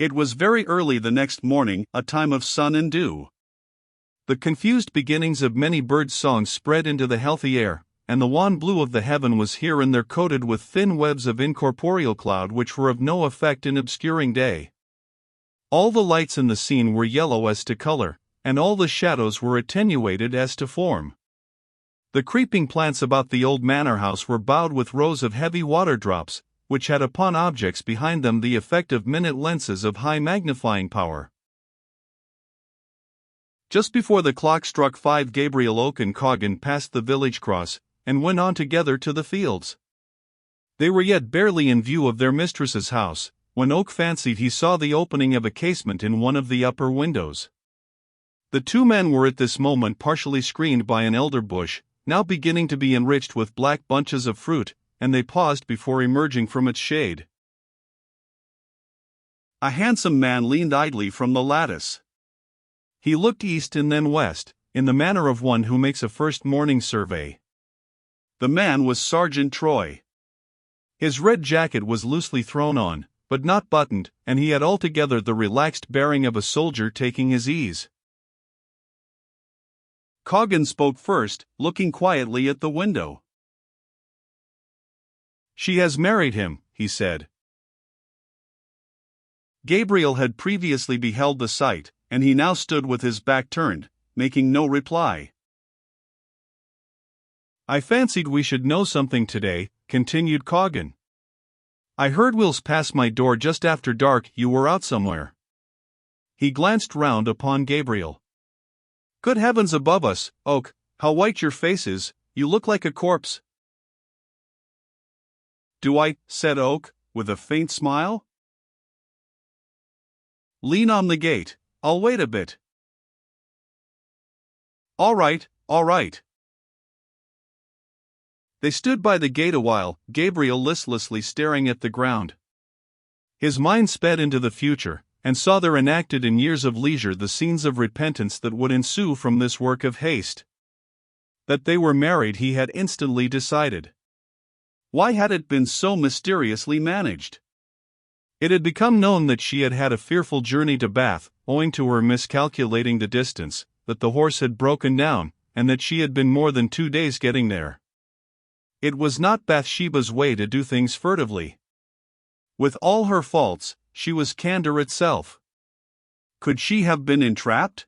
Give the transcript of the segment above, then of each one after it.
It was very early the next morning, a time of sun and dew. The confused beginnings of many birds' songs spread into the healthy air, and the wan blue of the heaven was here and there coated with thin webs of incorporeal cloud which were of no effect in obscuring day. All the lights in the scene were yellow as to color, and all the shadows were attenuated as to form. The creeping plants about the old manor house were bowed with rows of heavy water drops, which had upon objects behind them the effect of minute lenses of high magnifying power. Just before the clock struck 5, Gabriel, Oak and Coggan passed the village cross, and went on together to the fields. They were yet barely in view of their mistress's house, when Oak fancied he saw the opening of a casement in one of the upper windows. The two men were at this moment partially screened by an elder bush, now beginning to be enriched with black bunches of fruit, and they paused before emerging from its shade. A handsome man leaned idly from the lattice. He looked east and then west, in the manner of one who makes a first morning survey. The man was Sergeant Troy. His red jacket was loosely thrown on, but not buttoned, and he had altogether the relaxed bearing of a soldier taking his ease. Coggan spoke first, looking quietly at the window. "She has married him," he said. Gabriel had previously beheld the sight, and he now stood with his back turned, making no reply. "I fancied we should know something today," continued Coggan. "I heard wheels pass my door just after dark. You were out somewhere." He glanced round upon Gabriel. "Good heavens above us, Oak, how white your face is, you look like a corpse." "Do I?" said Oak, with a faint smile. "Lean on the gate, I'll wait a bit." All right. They stood by the gate a while, Gabriel listlessly staring at the ground. His mind sped into the future, and saw there enacted in years of leisure the scenes of repentance that would ensue from this work of haste. That they were married he had instantly decided. Why had it been so mysteriously managed? It had become known that she had had a fearful journey to Bath, owing to her miscalculating the distance, that the horse had broken down, and that she had been more than 2 days getting there. It was not Bathsheba's way to do things furtively. With all her faults, she was candor itself. Could she have been entrapped?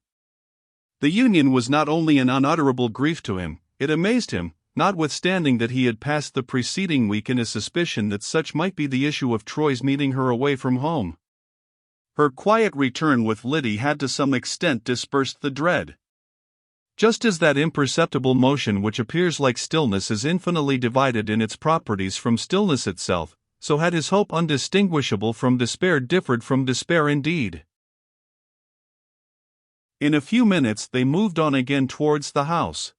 The union was not only an unutterable grief to him, it amazed him, notwithstanding that he had passed the preceding week in a suspicion that such might be the issue of Troy's meeting her away from home. Her quiet return with Liddy had to some extent dispersed the dread. Just as that imperceptible motion which appears like stillness is infinitely divided in its properties from stillness itself, so had his hope undistinguishable from despair differed from despair indeed. In a few minutes they moved on again towards the house.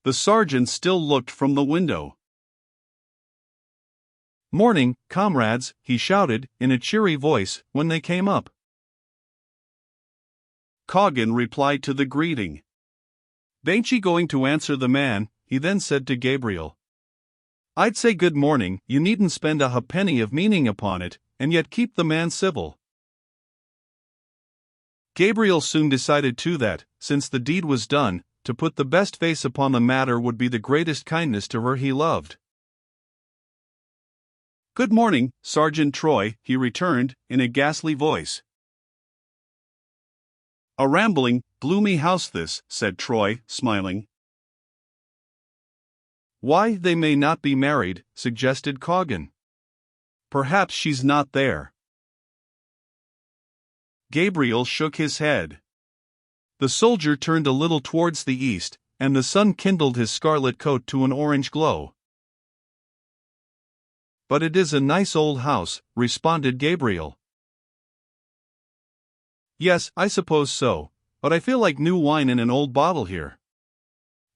The sergeant still looked from the window. "Morning, comrades," he shouted, in a cheery voice, when they came up. Coggan replied to the greeting. "Bain't ye going to answer the man?" he then said to Gabriel. "I'd say good morning, you needn't spend a ha'penny of meaning upon it, and yet keep the man civil." Gabriel soon decided too that, since the deed was done, to put the best face upon the matter would be the greatest kindness to her he loved. "Good morning, Sergeant Troy," he returned, in a ghastly voice. "A rambling, gloomy house this," said Troy, smiling. "Why, they may not be married," suggested Coggan. "Perhaps she's not there." Gabriel shook his head. The soldier turned a little towards the east, and the sun kindled his scarlet coat to an orange glow. "But it is a nice old house," responded Gabriel. "Yes, I suppose so, but I feel like new wine in an old bottle here.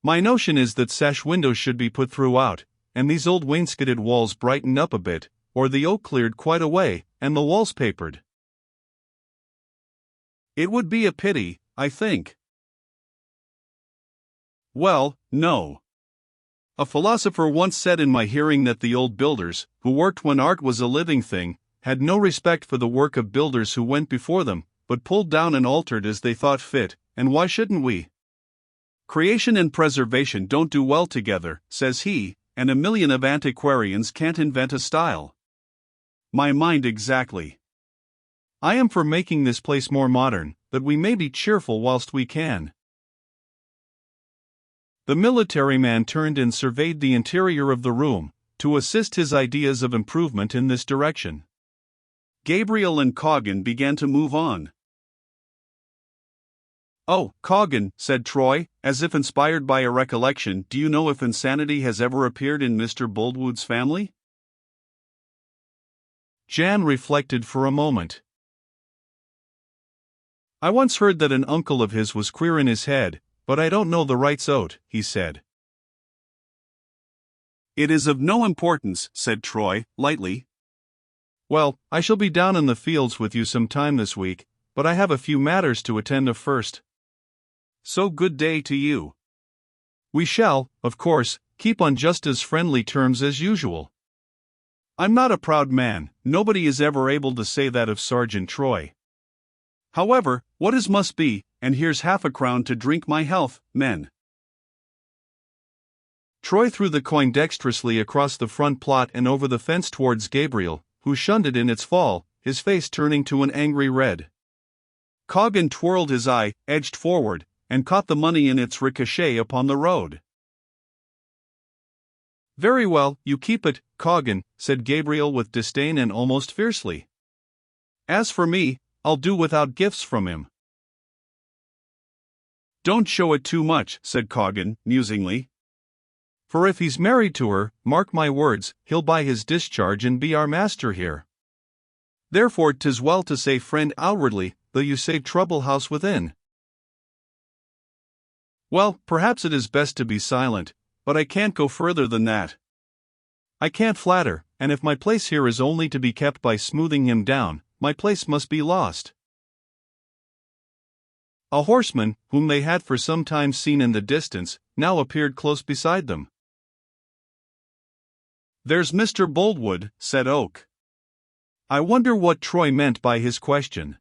My notion is that sash windows should be put throughout, and these old wainscoted walls brightened up a bit, or the oak cleared quite away, and the walls papered. It would be a pity, I think." "Well, no. A philosopher once said in my hearing that the old builders, who worked when art was a living thing, had no respect for the work of builders who went before them, but pulled down and altered as they thought fit, and why shouldn't we? Creation and preservation don't do well together, says he, and a million of antiquarians can't invent a style. My mind exactly. I am for making this place more modern, that we may be cheerful whilst we can. The military man turned and surveyed the interior of the room, to assist his ideas of improvement in this direction. Gabriel and Coggan began to move on. "Oh, Coggan," said Troy, as if inspired by a recollection, "do you know if insanity has ever appeared in Mr. Boldwood's family?" Jan reflected for a moment. "I once heard that an uncle of his was queer in his head, but I don't know the rights o't," he said. "It is of no importance," said Troy, lightly. "Well, I shall be down in the fields with you some time this week, but I have a few matters to attend to first. So good day to you. We shall, of course, keep on just as friendly terms as usual. I'm not a proud man, nobody is ever able to say that of Sergeant Troy. However, what is must be, and here's half-a-crown to drink my health, men." Troy threw the coin dexterously across the front plot and over the fence towards Gabriel, who shunned it in its fall, his face turning to an angry red. Coggan twirled his eye, edged forward, and caught the money in its ricochet upon the road. "Very well, you keep it, Coggan," said Gabriel with disdain and almost fiercely. "As for me, I'll do without gifts from him." "Don't show it too much," said Coggan, musingly. "For if he's married to her, mark my words, he'll buy his discharge and be our master here. Therefore 'tis well to say friend outwardly, though you save trouble house within." "Well, perhaps it is best to be silent, but I can't go further than that. I can't flatter, and if my place here is only to be kept by smoothing him down, my place must be lost." A horseman, whom they had for some time seen in the distance, now appeared close beside them. "There's Mr. Boldwood," said Oak. I wonder what Troy meant by his question.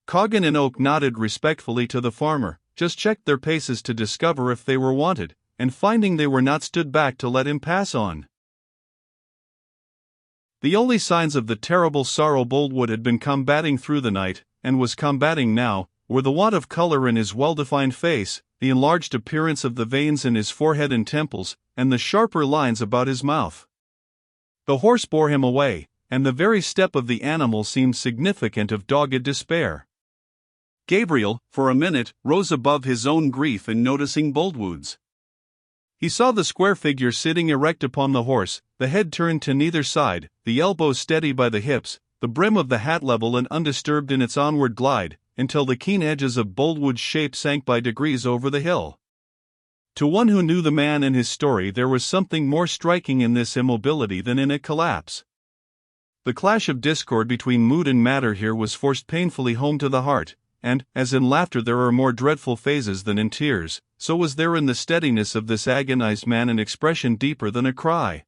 Coggan and Oak nodded respectfully to the farmer, just checked their paces to discover if they were wanted, and finding they were not stood back to let him pass on. The only signs of the terrible sorrow Boldwood had been combating through the night, and was combating now, were the want of color in his well-defined face, the enlarged appearance of the veins in his forehead and temples, and the sharper lines about his mouth. The horse bore him away, and the very step of the animal seemed significant of dogged despair. Gabriel, for a minute, rose above his own grief in noticing Boldwood's. He saw the square figure sitting erect upon the horse, the head turned to neither side, the elbows steady by the hips, the brim of the hat level and undisturbed in its onward glide, until the keen edges of Boldwood's shape sank by degrees over the hill. To one who knew the man and his story, there was something more striking in this immobility than in a collapse. The clash of discord between mood and matter here was forced painfully home to the heart, and, as in laughter there are more dreadful phases than in tears, so was there in the steadiness of this agonized man an expression deeper than a cry.